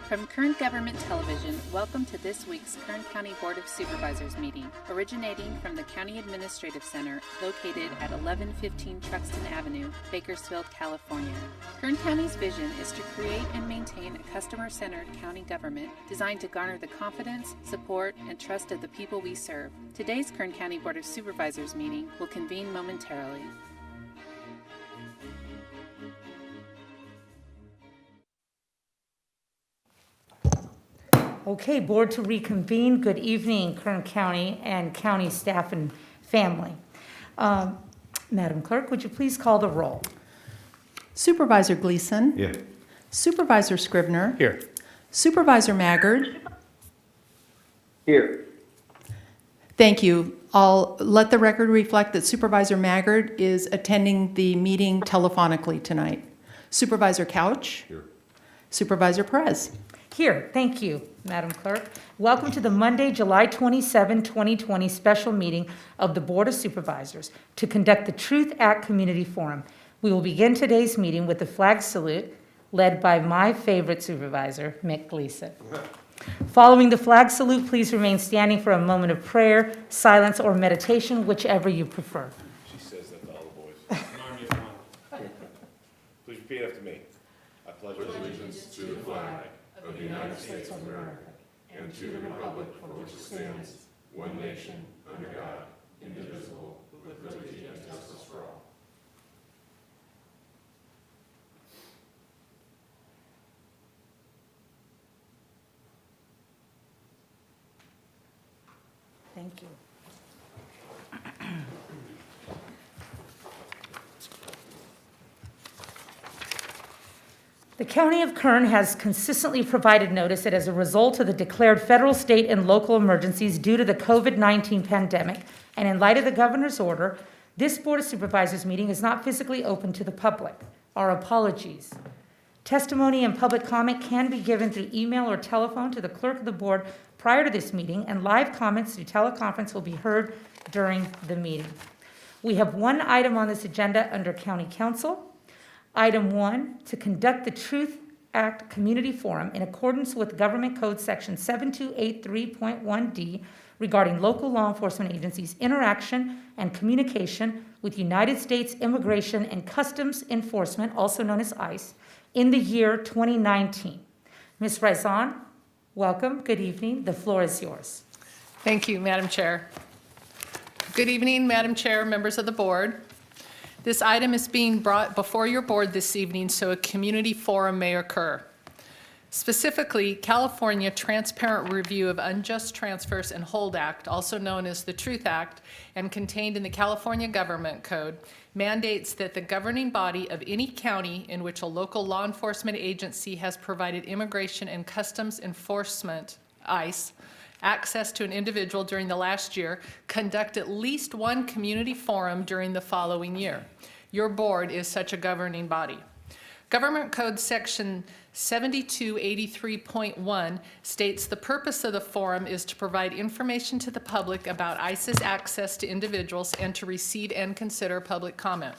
From Kern Government Television, welcome to this week's Kern County Board of Supervisors meeting, originating from the County Administrative Center located at 1115 Truxtun Avenue, Bakersfield, California. Kern County's vision is to create and maintain a customer-centered county government designed to garner the confidence, support, and trust of the people we serve. Today's Kern County Board of Supervisors meeting will convene momentarily. Okay, board to reconvene. Good evening, Kern County and county staff and family. Madam Clerk, would you please call the roll? Supervisor Gleason. Here. Supervisor Scribner. Here. Supervisor Maggard. Here. Thank you. I'll let the record reflect that Supervisor Maggard is attending the meeting telephonically tonight. Supervisor Couch. Here. Supervisor Perez. Here, thank you, Madam Clerk. Welcome to the Monday, July 27, 2020 special meeting of the Board of Supervisors to conduct the Truth Act Community Forum. We will begin today's meeting with the flag salute led by my favorite supervisor, Mick Gleason. Following the flag salute, please remain standing for a moment of prayer, silence, or meditation, whichever you prefer. She says that to all the boys. Please repeat after me. I pledge allegiance to the flag of the United States of America and to the republic for which it stands, one nation, under God, indivisible, with liberty and justice for all. Thank you. The County of Kern has consistently provided notice that as a result of the declared federal, state, and local emergencies due to the COVID-19 pandemic, and in light of the governor's order, this Board of Supervisors meeting is not physically open to the public. Our apologies. Testimony and public comment can be given through email or telephone to the clerk of the board prior to this meeting, and live comments through teleconference will be heard during the meeting. We have one item on this agenda under County Council. Item 1, to conduct the Truth Act Community Forum in accordance with Government Code Section 7283.1D regarding local law enforcement agencies' interaction and communication with United States Immigration and Customs Enforcement, also known as ICE, in the year 2019. Ms. Raizan, welcome. Good evening. The floor is yours. Thank you, Madam Chair. Good evening, Madam Chair, members of the board. This item is being brought before your board this evening so a community forum may occur. Specifically, California Transparent Review of Unjust Transfers and Hold Act, also known as the Truth Act, and contained in the California Government Code, mandates that the governing body of any county in which a local law enforcement agency has provided immigration and customs enforcement, ICE, access to an individual during the last year, conduct at least one community forum during the following year. Your board is such a governing body. Government Code Section 7283.1 states the purpose of the forum is to provide information to the public about ICE's access to individuals and to receive and consider public comment.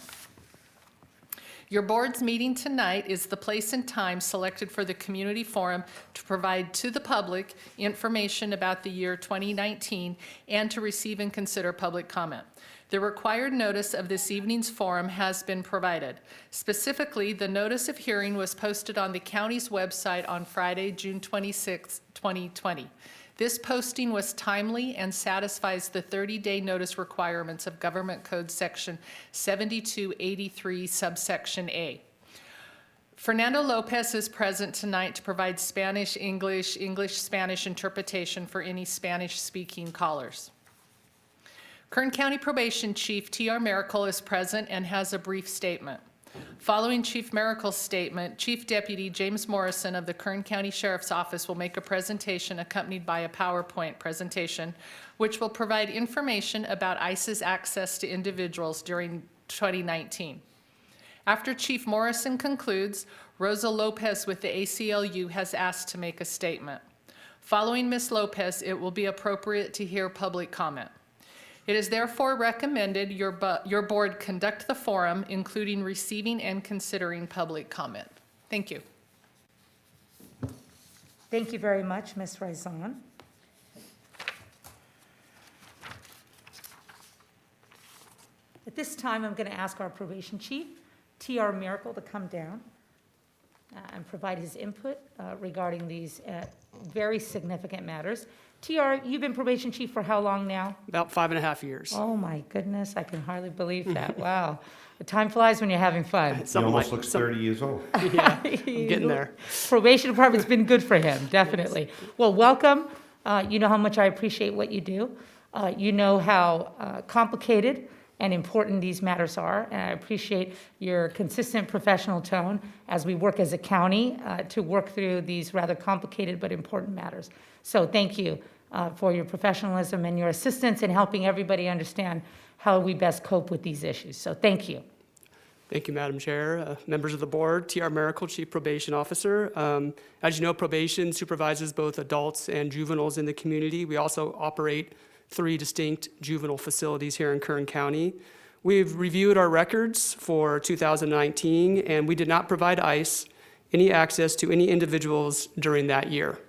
Your board's meeting tonight is the place and time selected for the community forum to provide to the public information about the year 2019 and to receive and consider public comment. The required notice of this evening's forum has been provided. Specifically, the notice of hearing was posted on the county's website on Friday, June 26, 2020. This posting was timely and satisfies the 30-day notice requirements of Government Code Section 7283, subsection A. Fernando Lopez is present tonight to provide Spanish-English, English-Spanish interpretation for any Spanish-speaking callers. Kern County Probation Chief T.R. Miracle is present and has a brief statement. Following Chief Miracle's statement, Chief Deputy James Morrison of the Kern County Sheriff's Office will make a presentation accompanied by a PowerPoint presentation, which will provide information about ICE's access to individuals during 2019. After Chief Morrison concludes, Rosa Lopez with the ACLU has asked to make a statement. Following Ms. Lopez, it will be appropriate to hear public comment. It is therefore recommended your board conduct the forum, including receiving and considering public comment. Thank you. Thank you very much, Ms. Raison. At this time, I'm going to ask our probation chief, T.R. Miracle, to come down and provide his input regarding these very significant matters. T.R., you've been probation chief for how long now? About 5.5 years. Oh, my goodness, I can hardly believe that. Wow. The time flies when you're having fun. He almost looks 30 years old. Yeah, I'm getting there. Probation department's been good for him, definitely. Well, welcome. You know how much I appreciate what you do. You know how complicated and important these matters are, and I appreciate your consistent professional tone as we work as a county to work through these rather complicated but important matters. So thank you for your professionalism and your assistance in helping everybody understand how we best cope with these issues. So thank you. Thank you, Madam Chair, members of the board, T.R. Miracle, Chief Probation Officer. As you know, probation supervises both adults and juveniles in the community. We also operate 3 distinct juvenile facilities here in Kern County. We've reviewed our records for 2019, and we did not provide ICE any access to any individuals during that year.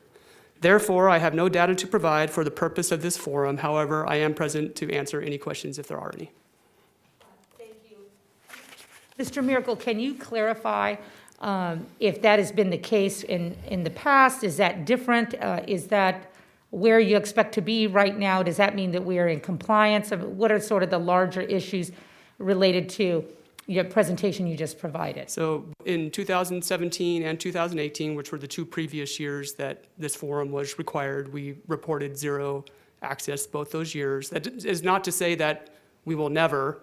Therefore, I have no data to provide for the purpose of this forum. However, I am present to answer any questions if there are any. Thank you. Mr. Miracle, can you clarify if that has been the case in the past? Is that different? Is that where you expect to be right now? Does that mean that we are in compliance? What are sort of the larger issues related to your presentation you just provided? So in 2017 and 2018, which were the 2 previous years that this forum was required, we reported 0 access both those years. That is not to say that we will never.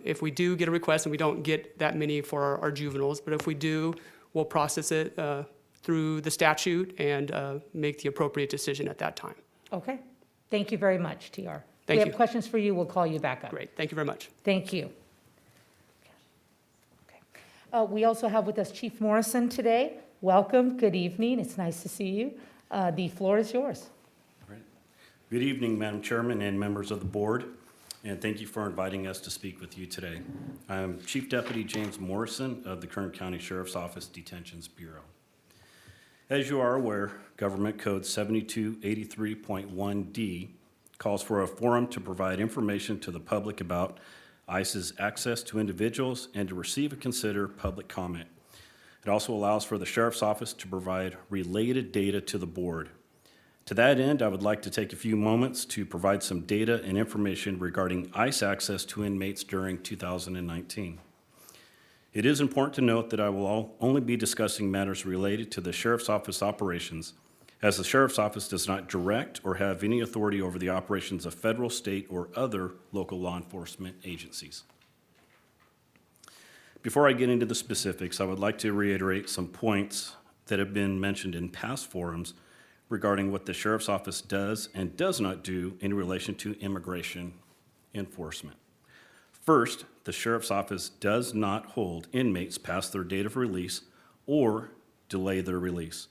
If we do get a request and we don't get that many for our juveniles, but if we do, we'll process it through the statute and make the appropriate decision at that time. Okay. Thank you very much, TR. Thank We you. have questions for you. We'll call you back up. Great, thank you very much. Thank you. Okay. We also have with us Chief Morrison today. Welcome. Good evening. It's nice to see you. The floor is yours. All right. Good evening, Madam Chairman and members of the board, and thank you for inviting us to speak with you today. I'm Chief Deputy James Morrison of the Kern County Sheriff's Office Detentions Bureau. As you are aware, Government Code 7283.1D calls for a forum to provide information to the public about ICE's access to individuals and to receive and consider public comment. It also allows for the Sheriff's Office to provide related data to the board. To that end, I would like to take a few moments to provide some data and information regarding ICE access to inmates during 2019. It is important to note that I will only be discussing matters related to the Sheriff's Office operations, as the Sheriff's Office does not direct or have any authority over the operations of federal, state, or other local law enforcement agencies. Before I get into the specifics, I would like to reiterate some points that have been mentioned in past forums regarding what the Sheriff's Office does and does not do in relation to immigration enforcement. First, the Sheriff's Office does not hold inmates past their date of release or delay their release.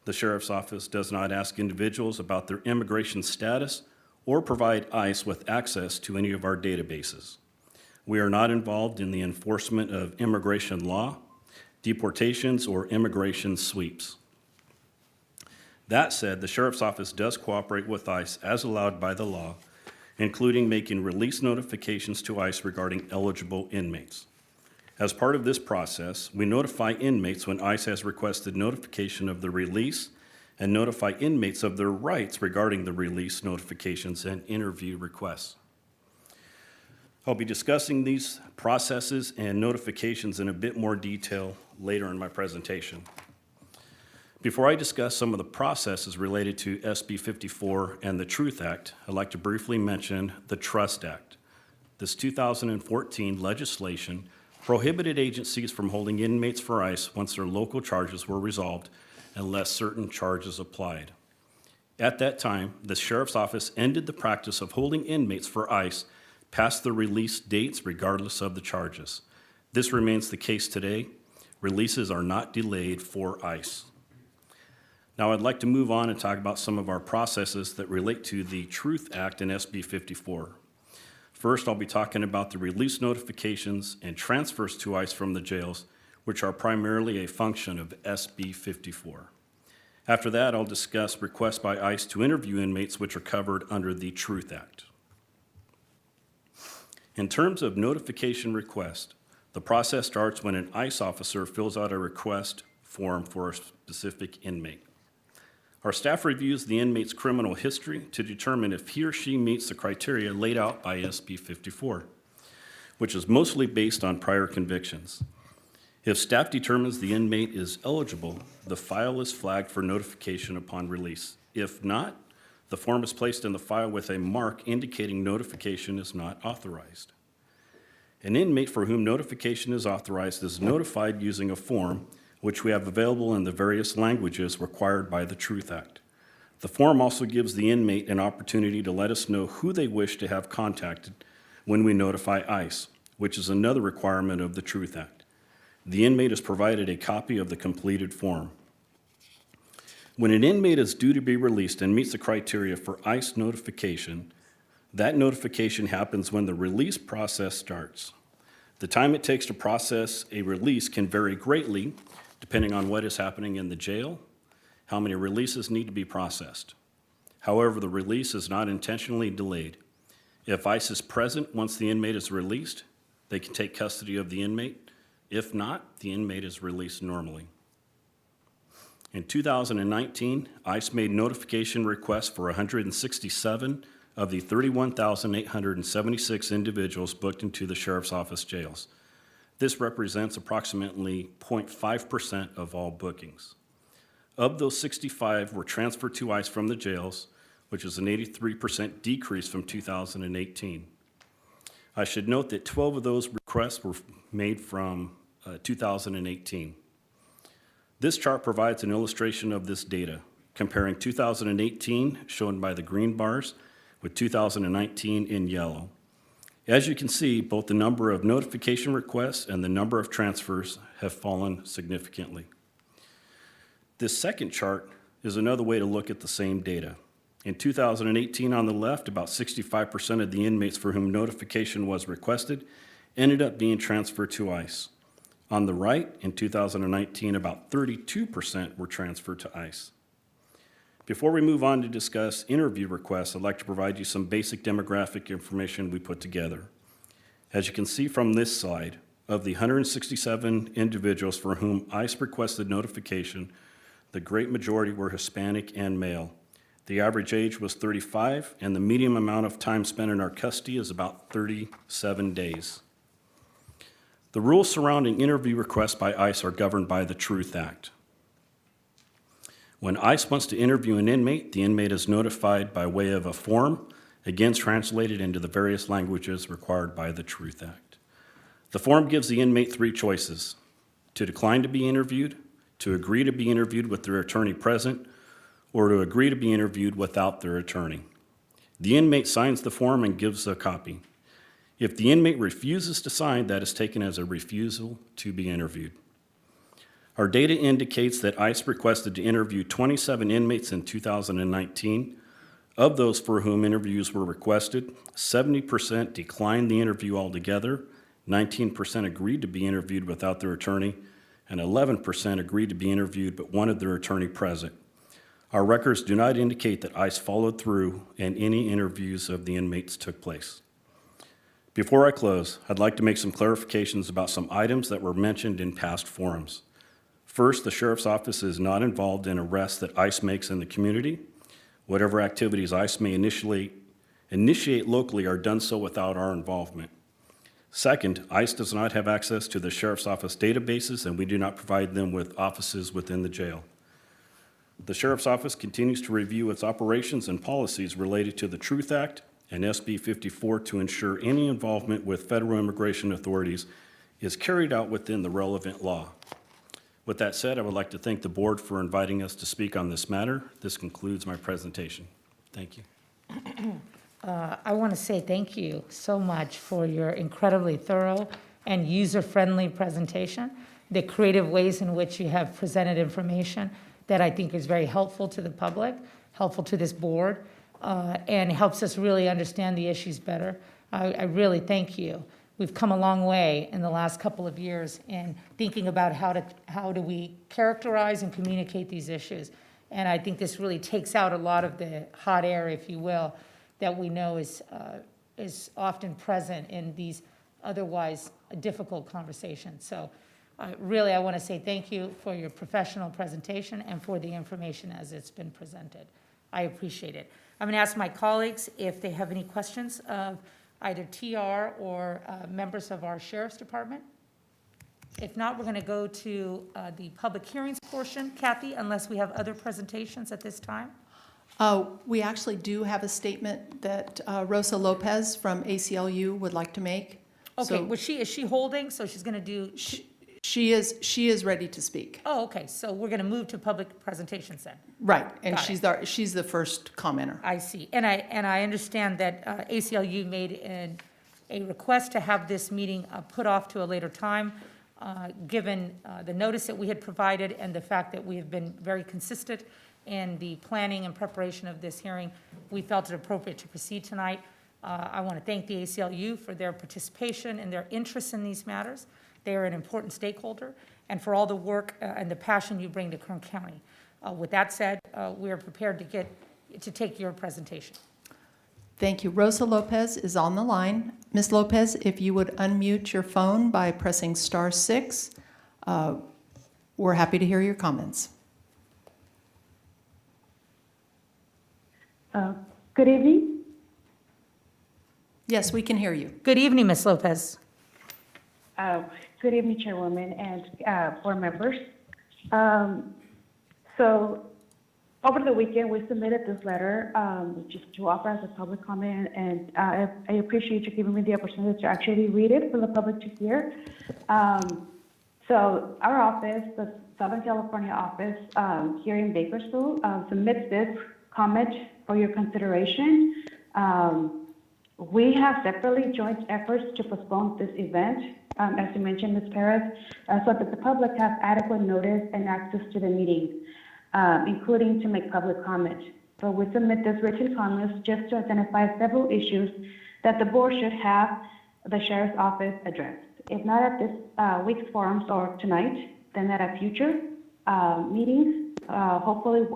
The Sheriff's Office does not ask individuals about their immigration status or provide ICE with access to any of our databases. We are not involved in the enforcement of immigration law, deportations, or immigration sweeps. That said, the Sheriff's Office does cooperate with ICE as allowed by the law, including making release notifications to ICE regarding eligible inmates. As part of this process, we notify inmates when ICE has requested notification of the release and notify inmates of their rights regarding the release notifications and interview requests. I'll be discussing these processes and notifications in a bit more detail later in my presentation. Before I discuss some of the processes related to SB 54 and the Truth Act, I'd like to briefly mention the Trust Act. This 2014 legislation prohibited agencies from holding inmates for ICE once their local charges were resolved unless certain charges applied. At that time, the Sheriff's Office ended the practice of holding inmates for ICE past the release dates regardless of the charges. This remains the case today. Releases are not delayed for ICE. Now I'd like to move on and talk about some of our processes that relate to the Truth Act and SB 54. First, I'll be talking about the release notifications and transfers to ICE from the jails, which are primarily a function of SB 54. After that, I'll discuss requests by ICE to interview inmates which are covered under the Truth Act. In terms of notification request, the process starts when an ICE officer fills out a request form for a specific inmate. Our staff reviews the inmate's criminal history to determine if he or she meets the criteria laid out by SB 54, which is mostly based on prior convictions. If staff determines the inmate is eligible, the file is flagged for notification upon release. If not, the form is placed in the file with a mark indicating notification is not authorized. An inmate for whom notification is authorized is notified using a form which we have available in the various languages required by the Truth Act. The form also gives the inmate an opportunity to let us know who they wish to have contacted when we notify ICE, which is another requirement of the Truth Act. The inmate is provided a copy of the completed form. When an inmate is due to be released and meets the criteria for ICE notification, that notification happens when the release process starts. The time it takes to process a release can vary greatly depending on what is happening in the jail, how many releases need to be processed. However, the release is not intentionally delayed. If ICE is present once the inmate is released, they can take custody of the inmate. If not, the inmate is released normally. In 2019, ICE made notification requests for 167 of the 31,876 individuals booked into the Sheriff's Office jails. This represents approximately 0.5% of all bookings. Of those 65 were transferred to ICE from the jails, which is an 83% decrease from 2018. I should note that 12 of those requests were made from 2018. This chart provides an illustration of this data, comparing 2018, shown by the green bars, with 2019 in yellow. As you can see, both the number of notification requests and the number of transfers have fallen significantly. This second chart is another way to look at the same data. In 2018 on the left, about 65% of the inmates for whom notification was requested ended up being transferred to ICE. On the right, in 2019, about 32% were transferred to ICE. Before we move on to discuss interview requests, I'd like to provide you some basic demographic information we put together. As you can see from this slide, of the 167 individuals for whom ICE requested notification, the great majority were Hispanic and male. The average age was 35, and the median amount of time spent in our custody is about 37 days. The rules surrounding interview requests by ICE are governed by the Truth Act. When ICE wants to interview an inmate, the inmate is notified by way of a form, again translated into the various languages required by the Truth Act. The form gives the inmate three choices: to decline to be interviewed, to agree to be interviewed with their attorney present, or to agree to be interviewed without their attorney. The inmate signs the form and gives a copy. If the inmate refuses to sign, that is taken as a refusal to be interviewed. Our data indicates that ICE requested to interview 27 inmates in 2019. Of those for whom interviews were requested, 70% declined the interview altogether, 19% agreed to be interviewed without their attorney, and 11% agreed to be interviewed but wanted their attorney present. Our records do not indicate that ICE followed through and any interviews of the inmates took place. Before I close, I'd like to make some clarifications about some items that were mentioned in past forums. First, the Sheriff's Office is not involved in arrests that ICE makes in the community. Whatever activities ICE may initiate locally are done so without our involvement. Second, ICE does not have access to the Sheriff's Office databases, and we do not provide them with offices within the jail. The Sheriff's Office continues to review its operations and policies related to the Truth Act and SB 54 to ensure any involvement with federal immigration authorities is carried out within the relevant law. With that said, I would like to thank the board for inviting us to speak on this matter. This concludes my presentation. Thank you. I want to say thank you so much for your incredibly thorough and user-friendly presentation, the creative ways in which you have presented information that I think is very helpful to the public, helpful to this board, and helps us really understand the issues better. I really thank you. We've come a long way in the last couple of years in thinking about how do we characterize and communicate these issues. And I think this really takes out a lot of the hot air, if you will, that we know is often present in these otherwise difficult conversations. So really, I want to say thank you for your professional presentation and for the information as it's been presented. I appreciate it. I'm going to ask my colleagues if they have any questions of either TR or members of our Sheriff's Department. If not, we're going to go to the public hearings portion. Kathy, unless we have other presentations at this time? We actually do have a statement that Rosa Lopez from ACLU would like to make. Okay, So is she holding? So she's going to do... she is ready to speak. Oh, okay, so we're going to move to public presentations then. Right, and Got it. she's the first commenter. I see. And I understand that ACLU made a request to have this meeting put off to a later time, given the notice that we had provided and the fact that we have been very consistent in the planning and preparation of this hearing. We felt it appropriate to proceed tonight. I want to thank the ACLU for their participation and their interest in these matters. They are an important stakeholder, and for all the work and the passion you bring to Kern County. With that said, we are prepared to take your presentation. Thank you. Rosa Lopez is on the line. Ms. Lopez, if you would unmute your phone by pressing *6, we're happy to hear your comments. Good evening. Yes, we can hear you. Good evening, Ms. Lopez. Good evening, Chairwoman and board members. So over the weekend, we submitted this letter just to offer as a public comment, and I appreciate you giving me the opportunity to actually read it for the public to hear. So our office, the Southern California office here in Bakersfield, submits this comment for your consideration. We have separately joint efforts to postpone this event, as you mentioned, Ms. Perez, so that the public has adequate notice and access to the meeting, including to make public comment. So we submit this written comments just to identify several issues that the board should have the Sheriff's Office address. If not at this week's forums or tonight, then at a future meetings, hopefully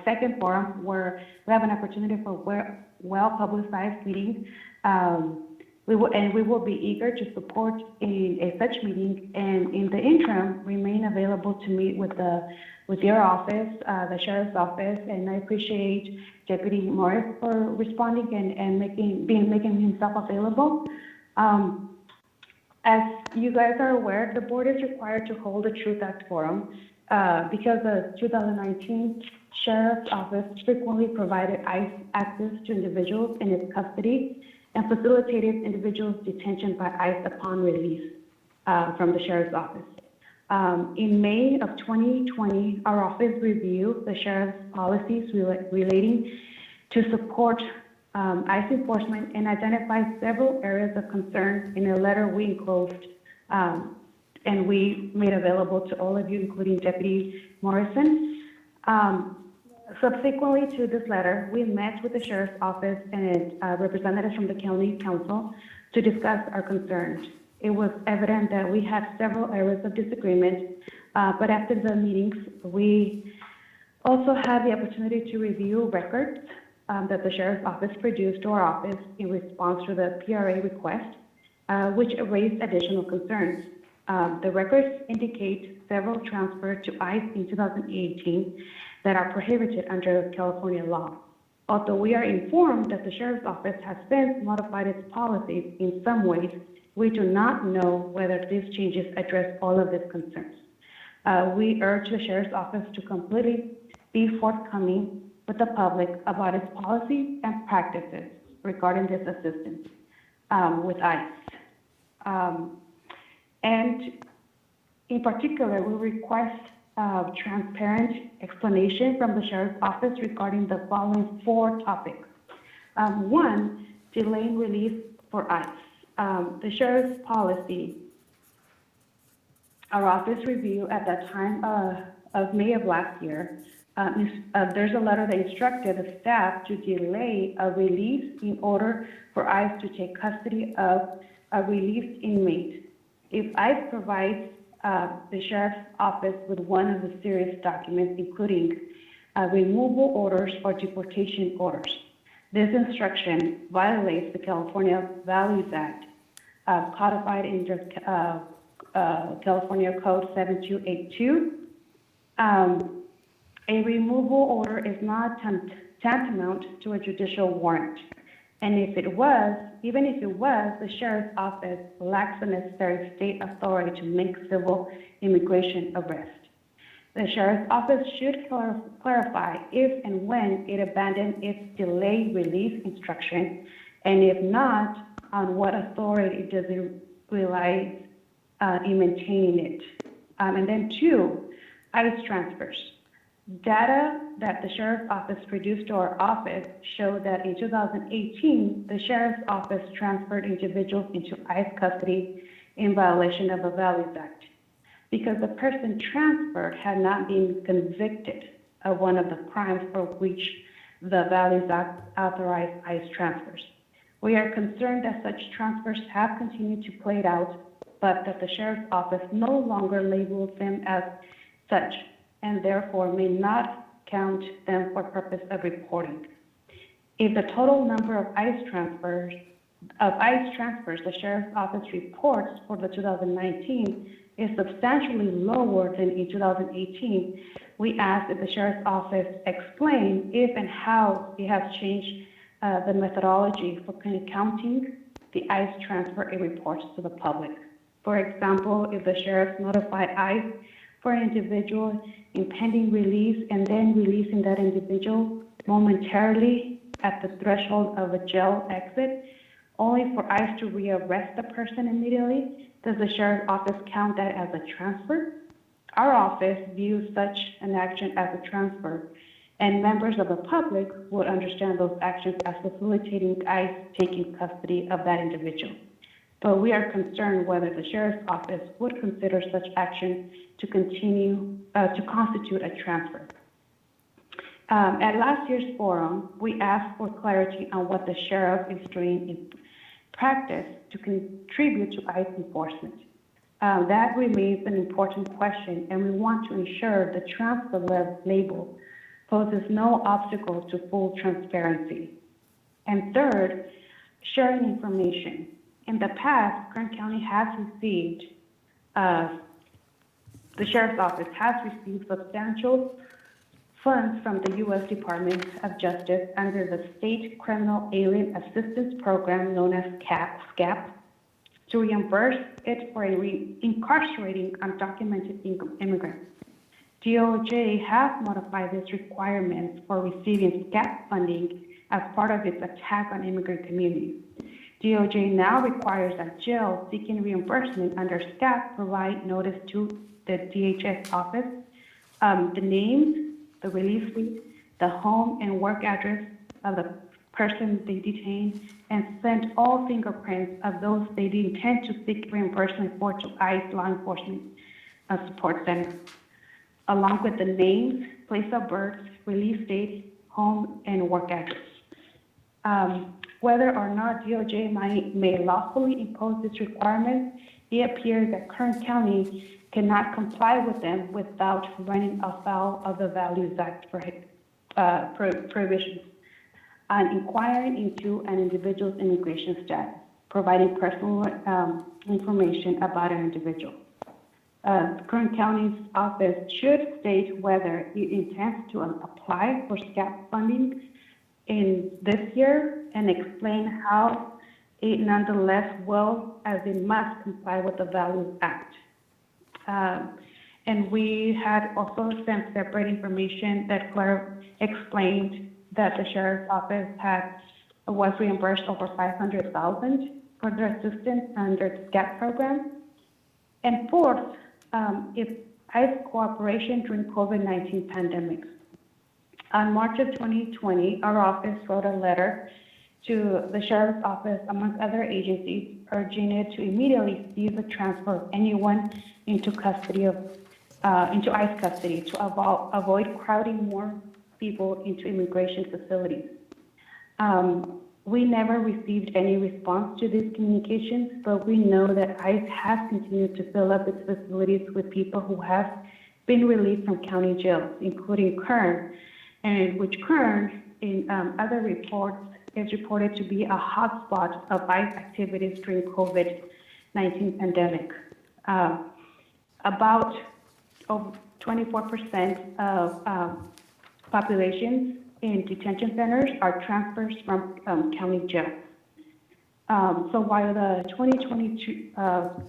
second forum where we have an opportunity for well-publicized meetings. We will be eager to support a such meeting, and in the interim, remain available to meet with your office, the Sheriff's Office, and I appreciate Deputy Morris for responding and making himself available. As you guys are aware, the board is required to hold a Truth Act forum because the 2019 Sheriff's Office frequently provided ICE access to individuals in its custody and facilitated individuals' detention by ICE upon release from the Sheriff's Office. In May of 2020, our office reviewed the Sheriff's policies relating to support ICE enforcement and identified several areas of concern in a letter we enclosed and we made available to all of you, including Deputy Morrison. Subsequently to this letter, we met with the Sheriff's Office and representatives from the County Council to discuss our concerns. It was evident that we had several areas of disagreement, but after the meetings, we also had the opportunity to review records that the Sheriff's Office produced to our office in response to the PRA request, which raised additional concerns. The records indicate several transfers to ICE in 2018 that are prohibited under California law. Although we are informed that the Sheriff's Office has since modified its policies in some ways, we do not know whether these changes address all of these concerns. We urge the Sheriff's Office to completely be forthcoming with the public about its policies and practices regarding this assistance with ICE. And in particular, we request transparent explanation from the Sheriff's Office regarding the following 4 topics. 1, delaying release for ICE. The Sheriff's policy, our office review at that time of May of last year, there's a letter that instructed the staff to delay a release in order for ICE to take custody of a released inmate. If ICE provides the Sheriff's Office with one of the serious documents, including removal orders or deportation orders. This instruction violates the California Values Act, codified in California Code 7282. A removal order is not tantamount to a judicial warrant. And if it was, even if it was, the sheriff's office lacks the necessary state authority to make civil immigration arrest. The sheriff's office should clarify if and when it abandoned its delay release instruction, and if not, on what authority does it rely in maintaining it. And then 2, ICE transfers. Data that the Sheriff's Office produced to our office showed that in 2018, the Sheriff's Office transferred individuals into ICE custody in violation of the Values Act because the person transferred had not been convicted of one of the crimes for which the Values Act authorized ICE transfers. We are concerned that such transfers have continued to play out, but that the Sheriff's Office no longer labels them as such, and therefore may not count them for purpose of reporting. If the total number of ICE transfers the Sheriff's Office reports for the 2019 is substantially lower than in 2018, we ask that the Sheriff's Office explain if and how it has changed the methodology for counting the ICE transfer it reports to the public. For example, if the Sheriff notified ICE for an individual in pending release and then releasing that individual momentarily at the threshold of a jail exit, only for ICE to rearrest the person immediately, does the Sheriff's Office count that as a transfer? Our office views such an action as a transfer, and members of the public would understand those actions as facilitating ICE taking custody of that individual. But we are concerned whether the Sheriff's Office would consider such action to constitute a transfer. At last year's forum, we asked for clarity on what the Sheriff is doing in practice to contribute to ICE enforcement. That remains an important question, and we want to ensure the transfer label poses no obstacle to full transparency. And third, sharing information. In the past, Kern County has received, the Sheriff's Office has received substantial funds from the U.S. Department of Justice under the State Criminal Alien Assistance Program known as SCAP to reimburse it for incarcerating undocumented immigrants. DOJ has modified its requirements for receiving SCAP funding as part of its attack on immigrant communities. DOJ now requires that jails seeking reimbursement under SCAP provide notice to the DHS office, the names, the release date, the home and work address of the person they detain, and send all fingerprints of those they intend to seek reimbursement for to ICE law enforcement support center, along with the names, place of birth, release date, home, and work address. Whether or not DOJ may lawfully impose this requirement, it appears that Kern County cannot comply with them without running afoul of the Values Act prohibitions on inquiring into an individual's immigration status, providing personal information about an individual. Kern County's office should state whether it intends to apply for SCAP funding in this year and explain how it nonetheless will, as it must, comply with the Values Act. And we had also sent separate information that explained that the Sheriff's Office was reimbursed over $500,000 for their assistance under the SCAP program. And fourth, if ICE cooperation during COVID-19 pandemic. On March of 2020, our office wrote a letter to the Sheriff's Office, among other agencies, urging it to immediately seize the transfer of anyone into ICE custody to avoid crowding more people into immigration facilities. We never received any response to these communications, but we know that ICE has continued to fill up its facilities with people who have been released from county jails, including Kern, and which Kern, in other reports, is reported to be a hotspot of ICE activities during COVID-19 pandemic. About 24% of populations in detention centers are transfers from county jails. So while the 2022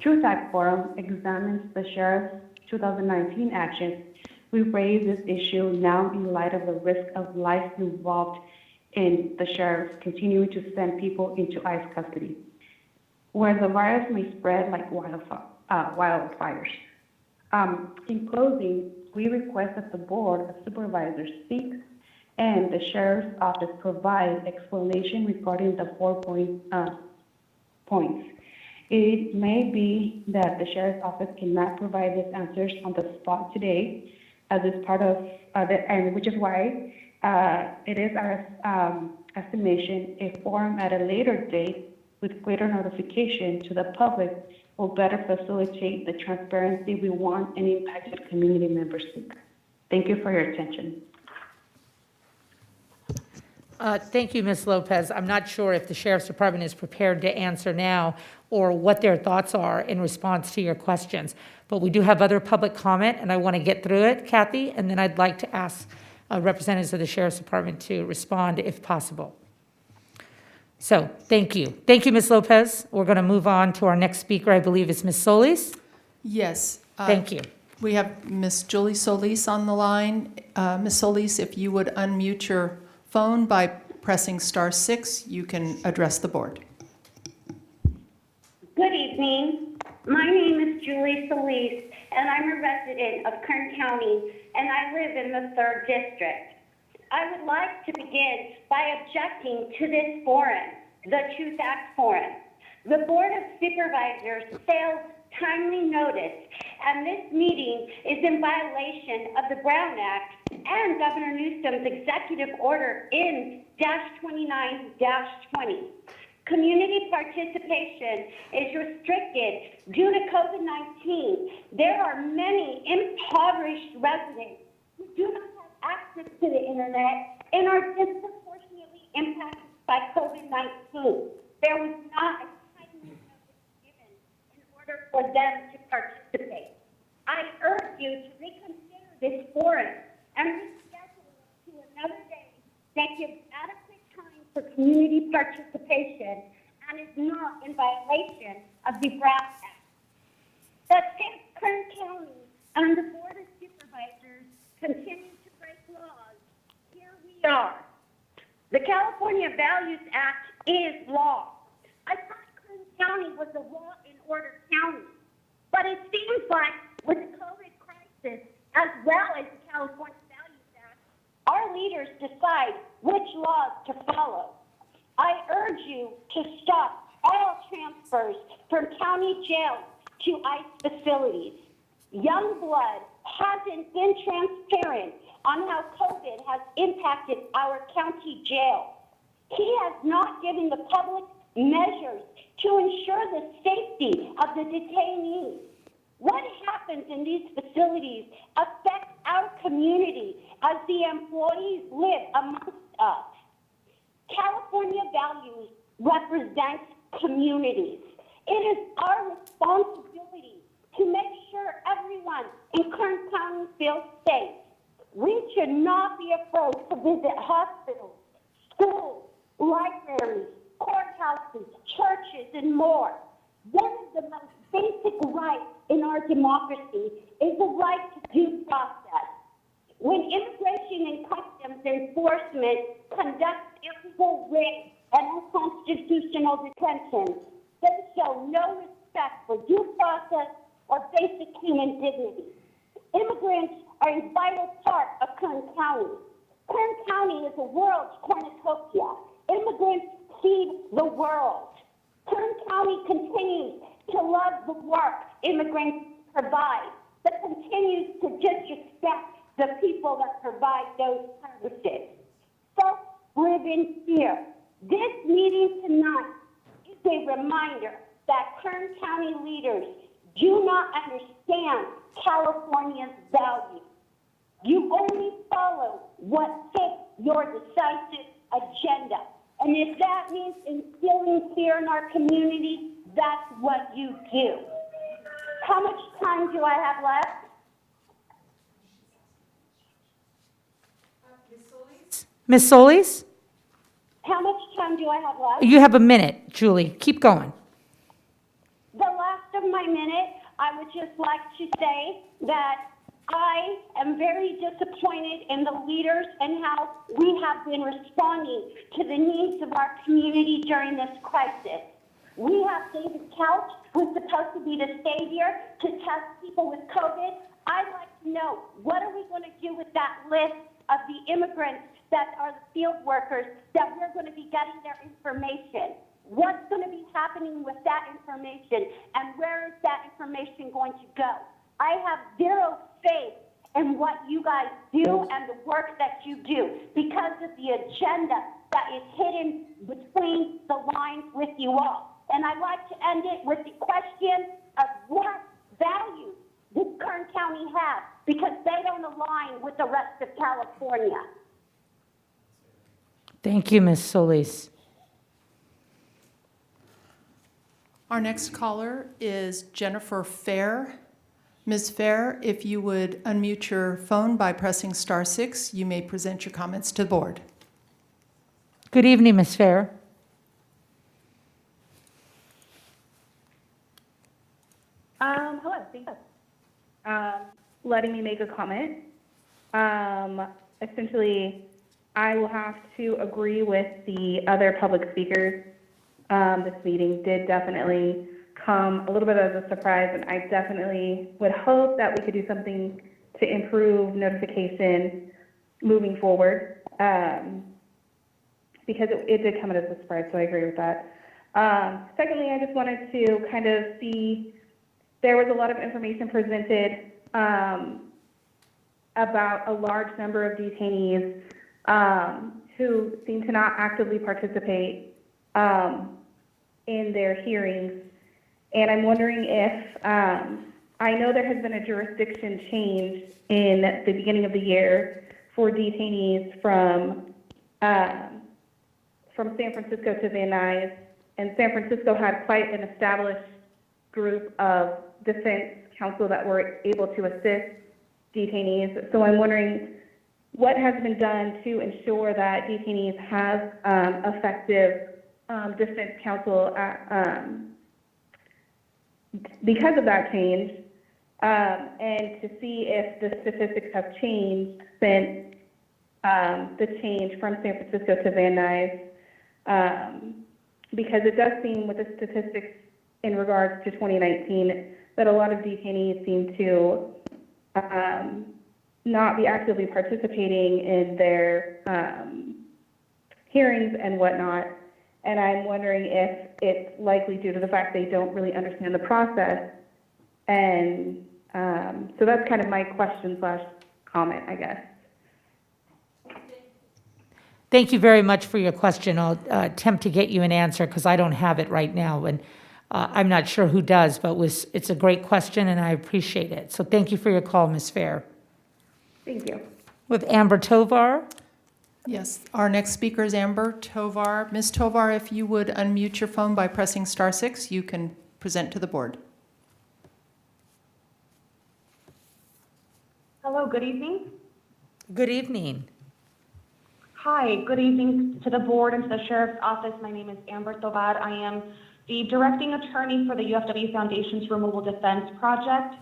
Truth Act Forum examines the Sheriff's 2019 actions, we raise this issue now in light of the risk of life involved in the Sheriff continuing to send people into ICE custody, where the virus may spread like wildfires. In closing, we request that the Board of Supervisors seek and the Sheriff's Office provide explanation regarding the 4 points. It may be that the Sheriff's Office cannot provide these answers on the spot today, as it's part of, and which is why it is our estimation a forum at a later date with greater notification to the public will better facilitate the transparency we want and impacted community members seek. Thank you for your attention. Thank you, Ms. Lopez. I'm not sure if the Sheriff's Department is prepared to answer now or what their thoughts are in response to your questions. But we do have other public comment, and I want to get through it, Kathy, and then I'd like to ask representatives of the Sheriff's Department to respond if possible. So thank you. Thank you, Ms. Lopez. We're going to move on to our next speaker, I believe is Ms. Solis. Yes. Thank you. We have Ms. Julie Solis on the line. Ms. Solis, if you would unmute your phone by pressing *6, you can address the board. Good evening. My name is Julie Solis, and I'm a resident of Kern County, and I live in the 3rd District. I would like to begin by objecting to this forum, the Truth Act Forum. The Board of Supervisors failed timely notice, and this meeting is in violation of the Brown Act and Governor Newsom's Executive Order N-29-20. Community participation is restricted due to COVID-19. There are many impoverished residents who do not have access to the internet and are disproportionately impacted by COVID-19. There was not a timely notice given in order for them to participate. I urge you to reconsider this forum and reschedule it to another day that gives adequate time for community participation and is not in violation of the Brown Act. The Kern County and the Board of Supervisors continue to break laws. Here we are. The California Values Act is law. I thought Kern County was a law and order county, but it seems like with the COVID crisis, as well as the California Values Act, our leaders decide which laws to follow. I urge you to stop all transfers from county jails to ICE facilities. Young blood hasn't been transparent on how COVID has impacted our county jails. He has not given the public measures to ensure the safety of the detainees. What happens in these facilities affects our community as the employees live amongst us. California Values represents communities. It is our responsibility to make sure everyone in Kern County feels safe. We should not be afraid to visit hospitals, schools, libraries, courthouses, churches, and more. One of the most basic rights in our democracy is the right to due process. When Immigration and Customs Enforcement conducts illegal raids and unconstitutional detention, they show no respect for due process or basic human dignity. Immigrants are a vital part of Kern County. Kern County is a world's cornucopia. Immigrants feed the world. Kern County continues to love the work immigrants provide, but continues to disrespect the people that provide those services. Folks live in fear. This meeting tonight is a reminder that Kern County leaders do not understand California's values. You only follow what fits your decisive agenda. And if that means instilling fear in our community, that's what you do. How much time do I have left? Ms. Solis, How much time do I have left? you have a minute, Julie. Keep going. The last of my minute, I would just like to say that I am very disappointed in the leaders and how we have been responding to the needs of our community during this crisis. We have David Couch, who's supposed to be the savior to test people with COVID. I'd like to know, what are we going to do with that list of the immigrants that are the field workers that we're going to be getting their information? What's going to be happening with that information, and where is that information going to go? I have zero faith in what you guys do and the work that you do because of the agenda that is hidden between the lines with you all. And I'd like to end it with the question of what values does Kern County have, because they don't align with the rest of California. Thank you, Ms. Solis. Our next caller is Jennifer Fair. Ms. Fair, if you would unmute your phone by pressing *6, you may present your comments to the board. Good evening, Ms. Fair. Hello, thank you. Letting me make a comment. Essentially, I will have to agree with the other public speakers. This meeting did definitely come a little bit as a surprise, and I definitely would hope that we could do something to improve notification moving forward, because it did come as a surprise, so I agree with that. Secondly, I just wanted to kind of see, there was a lot of information presented about a large number of detainees who seem to not actively participate in their hearings. And I'm wondering if, I know there has been a jurisdiction change in the beginning of the year for detainees from San Francisco to Van Nuys, and San Francisco had quite an established group of defense counsel that were able to assist detainees. So I'm wondering what has been done to ensure that detainees have effective defense counsel because of that change, and to see if the statistics have changed since the change from San Francisco to Van Nuys, because it does seem with the statistics in regards to 2019 that a lot of detainees seem to not be actively participating in their hearings and whatnot. And I'm wondering if it's likely due to the fact they don't really understand the process. And so that's kind of my question / comment, I guess. Thank you very much for your question. I'll attempt to get you an answer because I don't have it right now, and I'm not sure who does, but it's a great question, and I appreciate it. So thank you for your call, Ms. Fair. Thank you. With Amber Tovar. Yes, our next speaker is Amber Tovar. Ms. Tovar, if you would unmute your phone by pressing *6, you can present to the board. Hello, good evening. Good evening. Hi, good evening to the board and to the Sheriff's Office. My name is Amber Tovar. I am the directing attorney for the UFW Foundation's Removal Defense Project.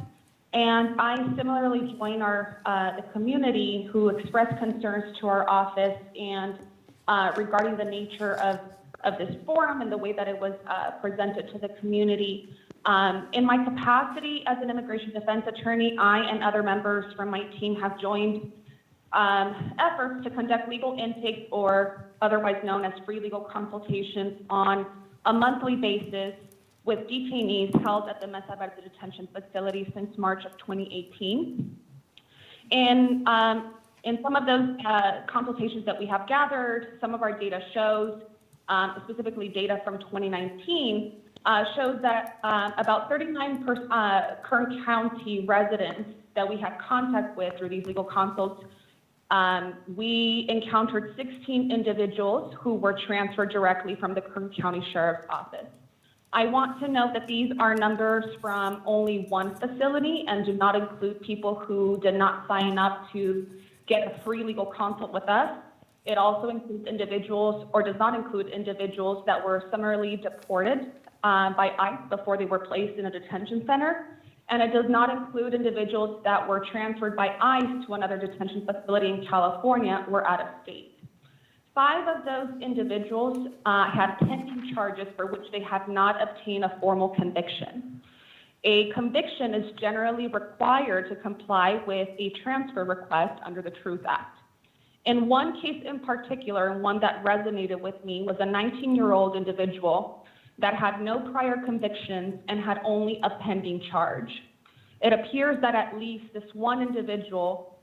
And I similarly join the community who expressed concerns to our office and regarding the nature of this forum and the way that it was presented to the community. In my capacity as an immigration defense attorney, I and other members from my team have joined efforts to conduct legal intakes, or otherwise known as free legal consultations, on a monthly basis with detainees held at the Mesa Verde detention facility since March of 2018. And in some of those consultations that we have gathered, some of our data shows, specifically data from 2019, shows that about 39% Kern County residents that we had contact with through these legal consults, we encountered 16 individuals who were transferred directly from the Kern County Sheriff's Office. I want to note that these are numbers from only one facility and do not include people who did not sign up to get a free legal consult with us. It also includes individuals, or does not include individuals that were summarily deported by ICE before they were placed in a detention center. And it does not include individuals that were transferred by ICE to another detention facility in California or out of state. 5 of those individuals had pending charges for which they have not obtained a formal conviction. A conviction is generally required to comply with a transfer request under the Truth Act. In one case in particular, and one that resonated with me, was a 19-year-old individual that had no prior convictions and had only a pending charge. It appears that at least this one individual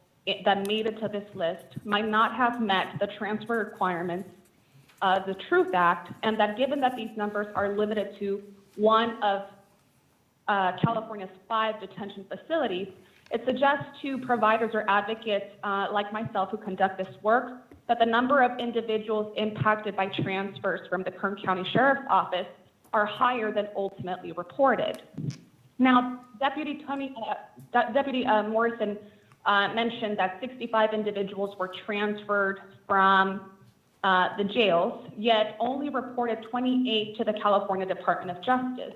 that made it to this list might not have met the transfer requirements of the Truth Act, and that given that these numbers are limited to one of California's 5 detention facilities, it suggests to providers or advocates like myself who conduct this work that the number of individuals impacted by transfers from the Kern County Sheriff's Office are higher than ultimately reported. Now, Deputy Morrison mentioned that 65 individuals were transferred from the jails, yet only reported 28 to the California Department of Justice.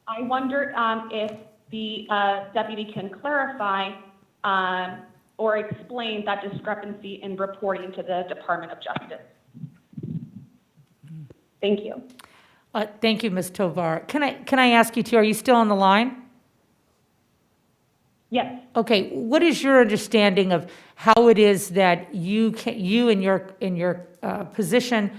I wonder if the deputy can clarify or explain that discrepancy in reporting to the Department of Justice. Thank you. Thank you, Ms. Tovar. Can I ask you too, are you still on the line? Yes. Okay, what is your understanding of how it is that you in your position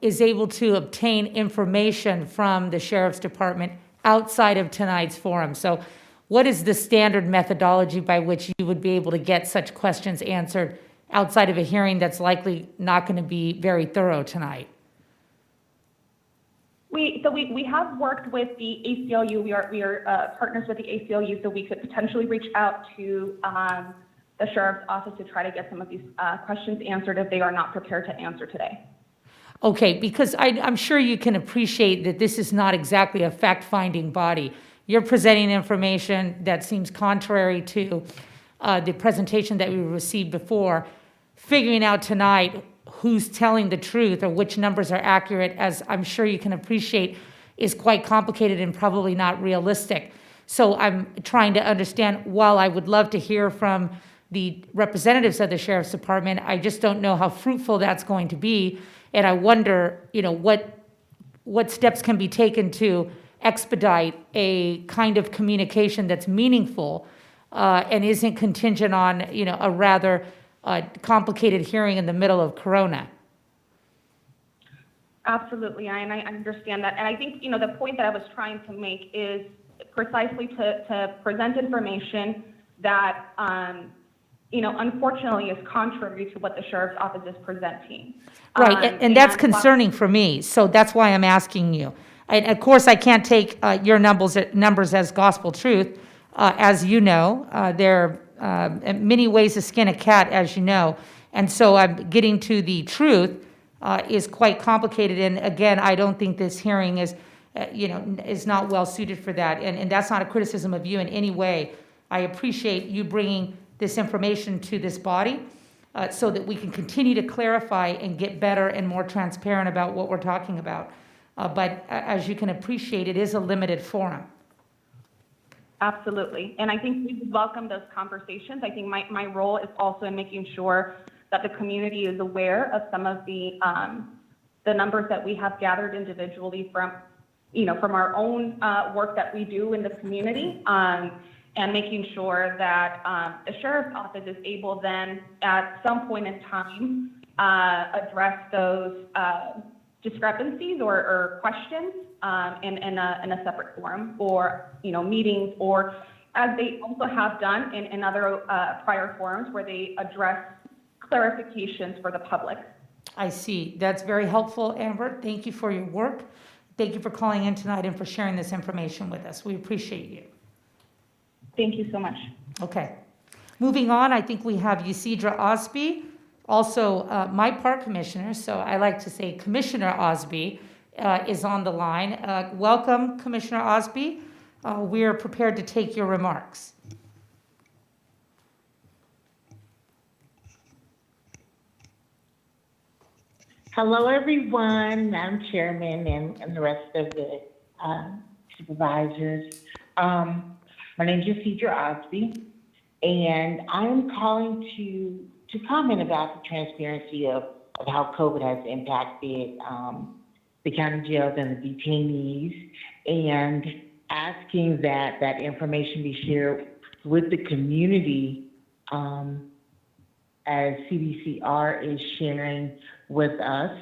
is able to obtain information from the Sheriff's Department outside of tonight's forum? So what is the standard methodology by which you would be able to get such questions answered outside of a hearing that's likely not going to be very thorough tonight? We have worked with the ACLU. We are partners with the ACLU, so we could potentially reach out to the Sheriff's Office to try to get some of these questions answered if they are not prepared to answer today. Okay, because I'm sure you can appreciate that this is not exactly a fact-finding body. You're presenting information that seems contrary to the presentation that we received before. Figuring out tonight who's telling the truth or which numbers are accurate, as I'm sure you can appreciate, is quite complicated and probably not realistic. So I'm trying to understand, while I would love to hear from the representatives of the Sheriff's Department, I just don't know how fruitful that's going to be. And I wonder, what steps can be taken to expedite a kind of communication that's meaningful and isn't contingent on, a rather complicated hearing in the middle of Corona. Absolutely, and I understand that. And I think, the point that I was trying to make is precisely to present information that, unfortunately is contrary to what the Sheriff's Office is presenting. Right, and that's concerning for me, so that's why I'm asking you. And of course, I can't take your numbers as gospel truth. As you know, they're many ways to skin a cat, as you know. And so I'm getting to the truth is quite complicated. And again, I don't think this hearing is not well suited for that. And that's not a criticism of you in any way. I appreciate you bringing this information to this body so that we can continue to clarify and get better and more transparent about what we're talking about. But as you can appreciate, it is a limited forum. Absolutely. And I think we would welcome those conversations. I think my role is also in making sure that the community is aware of some of the numbers that we have gathered individually from our own work that we do in the community, and making sure that the Sheriff's Office is able then at some point in time address those discrepancies or questions in a separate forum or meetings, or as they also have done in other prior forums where they address clarifications for the public. I see. That's very helpful, Amber. Thank you for your work. Thank you for calling in tonight and for sharing this information with us. We appreciate you. Thank you so much. Okay. Moving on, I think we have Ysidra Osby, also my park commissioner, so I like to say Commissioner Osby is on the line. Welcome, Commissioner Osby. We are prepared to take your remarks. Hello, everyone, Madam Chairman, and the rest of the supervisors. My name is Ysidra Osby, and I'm calling to comment about the transparency of how COVID has impacted the county jails and the detainees, and asking that that information be shared with the community as CDCR is sharing with us.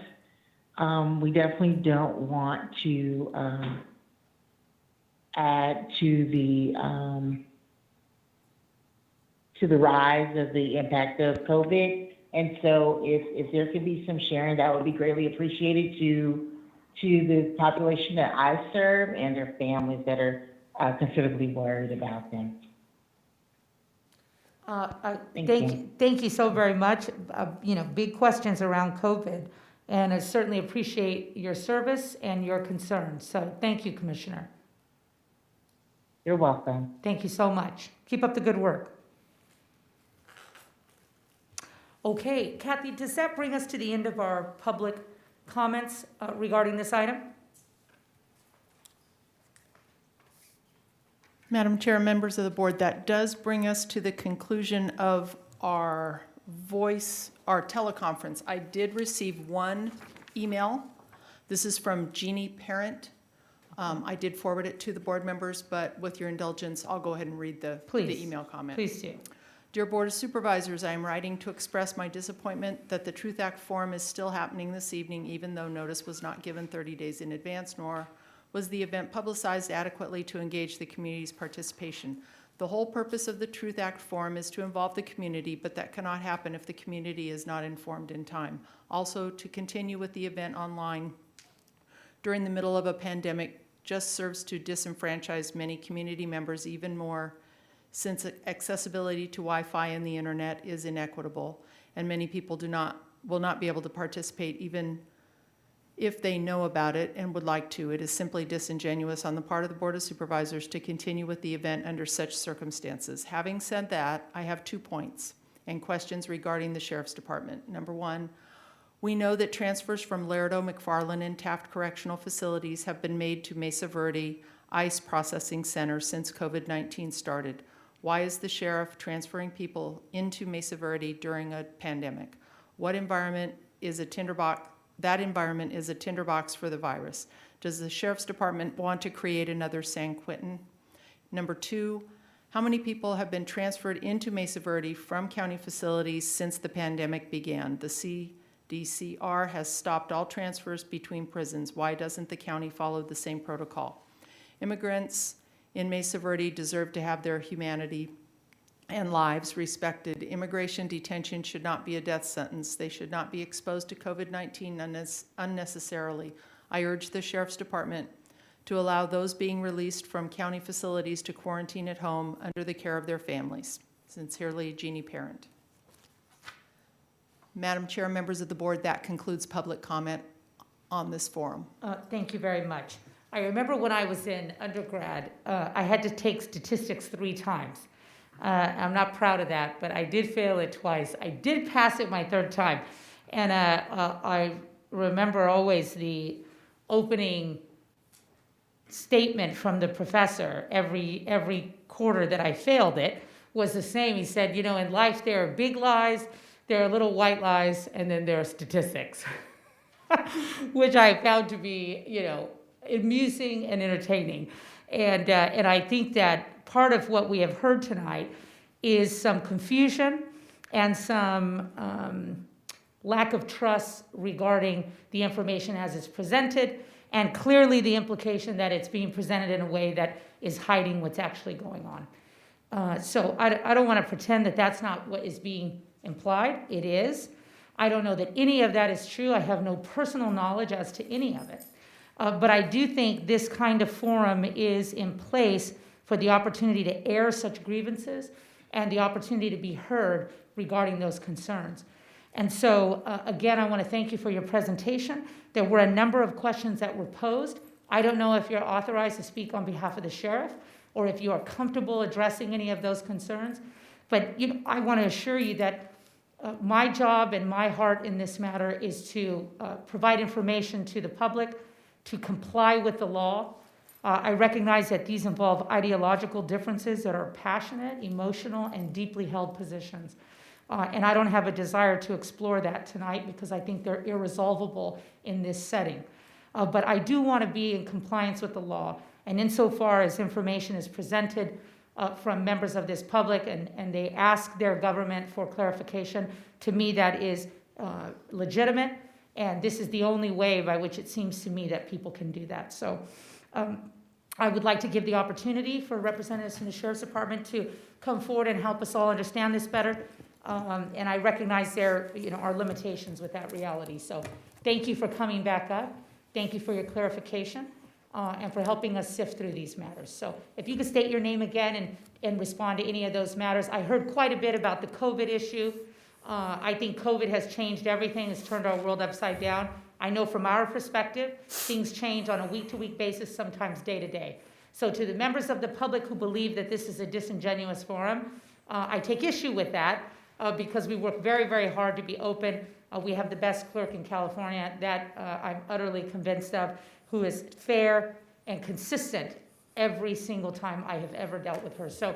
We definitely don't want to add to the rise of the impact of COVID. And so if there could be some sharing, that would be greatly appreciated to the population that I serve and their families that are considerably worried about them. Thank you so very much. Big questions around COVID, and I certainly appreciate your service and your concern. So thank you, Commissioner. You're welcome. Thank you so much. Keep up the good work. Okay, Kathy, does that bring us to the end of our public comments regarding this item? Madam Chair, members of the board, that does bring us to the conclusion of our teleconference. I did receive one email. This is from Jeannie Parent. I did forward it to the board members, but with your indulgence, I'll go ahead and read the email comment. Please do. Dear Board of Supervisors, I am writing to express my disappointment that the Truth Act Forum is still happening this evening, even though notice was not given 30 days in advance, nor was the event publicized adequately to engage the community's participation. The whole purpose of the Truth Act Forum is to involve the community, but that cannot happen if the community is not informed in time. Also, to continue with the event online during the middle of a pandemic just serves to disenfranchise many community members even more, since accessibility to Wi-Fi and the internet is inequitable, and many people will not be able to participate even if they know about it and would like to. It is simply disingenuous on the part of the Board of Supervisors to continue with the event under such circumstances. Having said that, I have 2 points and questions regarding the Sheriff's Department. Number one, we know that transfers from Laredo, McFarland, and Taft Correctional Facilities have been made to Mesa Verde ICE Processing Center since COVID-19 started. Why is the sheriff transferring people into Mesa Verde during a pandemic? What environment is a tinderbox? That environment is a tinderbox for the virus. Does the Sheriff's Department want to create another San Quentin? Number two, how many people have been transferred into Mesa Verde from county facilities since the pandemic began? The CDCR has stopped all transfers between prisons. Why doesn't the county follow the same protocol? Immigrants in Mesa Verde deserve to have their humanity and lives respected. Immigration detention should not be a death sentence. They should not be exposed to COVID-19 unnecessarily. I urge the Sheriff's Department to allow those being released from county facilities to quarantine at home under the care of their families. Sincerely, Jeannie Parent. Madam Chair, members of the board, that concludes public comment on this forum. Thank you very much. I remember when I was in undergrad, I had to take statistics 3 times. I'm not proud of that, but I did fail it twice. I did pass it my 3rd time. And I remember always the opening statement from the professor every quarter that I failed it was the same. He said, in life there are big lies, there are little white lies, and then there are statistics, which I found to be, amusing and entertaining. And I think that part of what we have heard tonight is some confusion and some lack of trust regarding the information as it's presented, and clearly the implication that it's being presented in a way that is hiding what's actually going on. So I don't want to pretend that that's not what is being implied. It is. I don't know that any of that is true. I have no personal knowledge as to any of it. But I do think this kind of forum is in place for the opportunity to air such grievances and the opportunity to be heard regarding those concerns. And so, again, I want to thank you for your presentation. There were a number of questions that were posed. I don't know if you're authorized to speak on behalf of the sheriff or if you are comfortable addressing any of those concerns. But I want to assure you that my job and my heart in this matter is to provide information to the public, to comply with the law. I recognize that these involve ideological differences that are passionate, emotional, and deeply held positions. And I don't have a desire to explore that tonight because I think they're irresolvable in this setting. But I do want to be in compliance with the law. And insofar as information is presented from members of this public and they ask their government for clarification, to me that is legitimate. And this is the only way by which it seems to me that people can do that. So I would like to give the opportunity for representatives from the Sheriff's Department to come forward and help us all understand this better. And I recognize there are limitations with that reality. So thank you for coming back up. Thank you for your clarification and for helping us sift through these matters. So if you could state your name again and respond to any of those matters. I heard quite a bit about the COVID issue. I think COVID has changed everything. It's turned our world upside down. I know from our perspective, things change on a week-to-week basis, sometimes day-to-day. So to the members of the public who believe that this is a disingenuous forum, I take issue with that. Because we work very, very hard to be open. We have the best clerk in California that I'm utterly convinced of, who is fair and consistent every single time I have ever dealt with her. So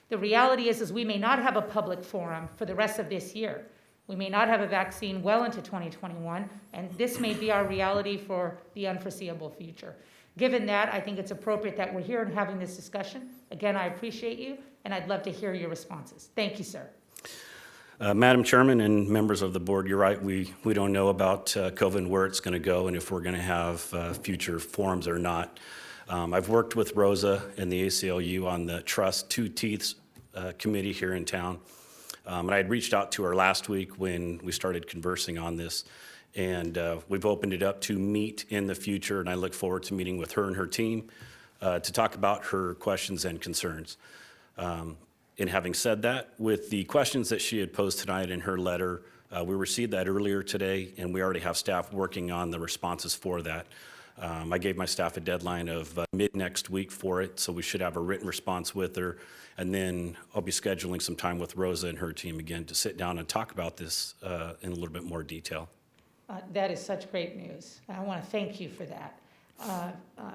the reality is we may not have a public forum for the rest of this year. We may not have a vaccine well into 2021, and this may be our reality for the unforeseeable future. Given that, I think it's appropriate that we're here and having this discussion. Again, I appreciate you, and I'd love to hear your responses. Thank you, sir. Madam Chairman and members of the board, you're right. We don't know about COVID and where it's going to go and if we're going to have future forums or not. I've worked with Rosa and the ACLU on the Trust Two Teeths committee here in town. And I had reached out to her last week when we started conversing on this. And we've opened it up to meet in the future. And I look forward to meeting with her and her team to talk about her questions and concerns. And having said that, with the questions that she had posed tonight in her letter, we received that earlier today, and we already have staff working on the responses for that. I gave my staff a deadline of mid-next week for it, so we should have a written response with her. And then I'll be scheduling some time with Rosa and her team again to sit down and talk about this in a little bit more detail. That is such great news. I want to thank you for that.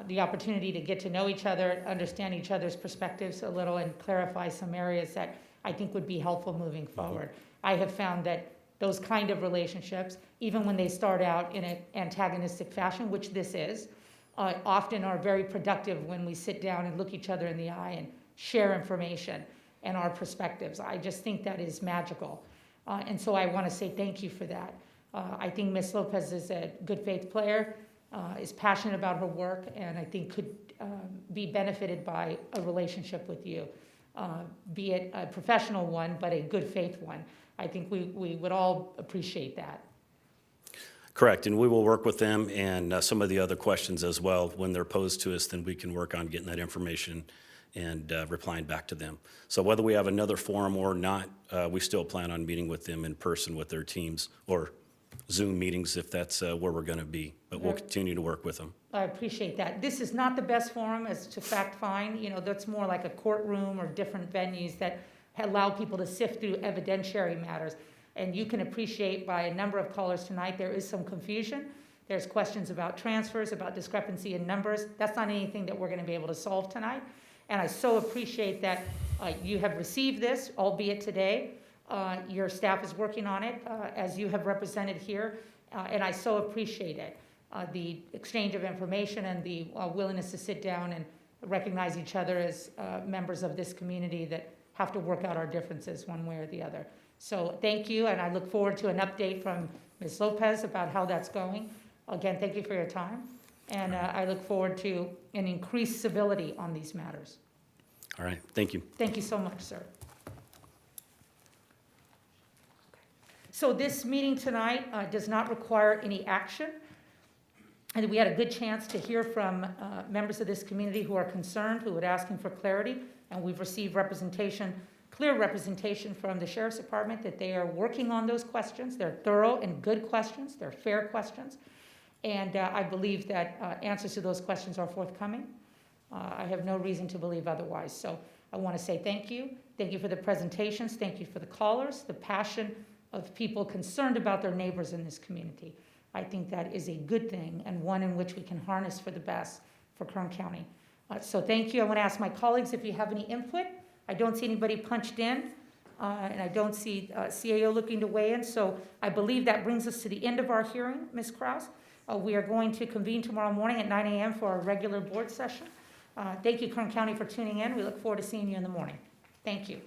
The opportunity to get to know each other, understand each other's perspectives a little, and clarify some areas that I think would be helpful moving forward. I have found that those kind of relationships, even when they start out in an antagonistic fashion, which this is, often are very productive when we sit down and look each other in the eye and share information and our perspectives. I just think that is magical. And so I want to say thank you for that. I think Ms. Lopez is a good faith player. Is passionate about her work, and I think could be benefited by a relationship with you, be it a professional one, but a good faith one. I think we would all appreciate that. Correct, and we will work with them and some of the other questions as well. When they're posed to us, then we can work on getting that information and replying back to them. So whether we have another forum or not, we still plan on meeting with them in person with their teams or Zoom meetings if that's where we're going to be, but we'll continue to work with them. I appreciate that. This is not the best forum as to fact find. That's more like a courtroom or different venues that allow people to sift through evidentiary matters. And you can appreciate by a number of callers tonight, there is some confusion. There's questions about transfers, about discrepancy in numbers. That's not anything that we're going to be able to solve tonight. And I so appreciate that you have received this, albeit today. Your staff is working on it, as you have represented here, and I so appreciate it. The exchange of information and the willingness to sit down and recognize each other as members of this community that have to work out our differences one way or the other. So thank you, and I look forward to an update from Ms. Lopez about how that's going. Again, thank you for your time, and I look forward to an increased civility on these matters. All right, thank you. Thank you so much, sir. So this meeting tonight does not require any action. And we had a good chance to hear from members of this community who are concerned, who are asking for clarity, and we've received clear representation from the Sheriff's Department that they are working on those questions. They're thorough and good questions. They're fair questions. And I believe that answers to those questions are forthcoming. I have no reason to believe otherwise. So I want to say thank you. Thank you for the presentations. Thank you for the callers, the passion of people concerned about their neighbors in this community. I think that is a good thing and one in which we can harness for the best for Kern County. So thank you. I want to ask my colleagues if you have any input. I don't see anybody punched in, and I don't see CAO looking to weigh in. So I believe that brings us to the end of our hearing, Ms. Krause. We are going to convene tomorrow morning at 9 a.m. for our regular board session. Thank you, Kern County, for tuning in. We look forward to seeing you in the morning. Thank you.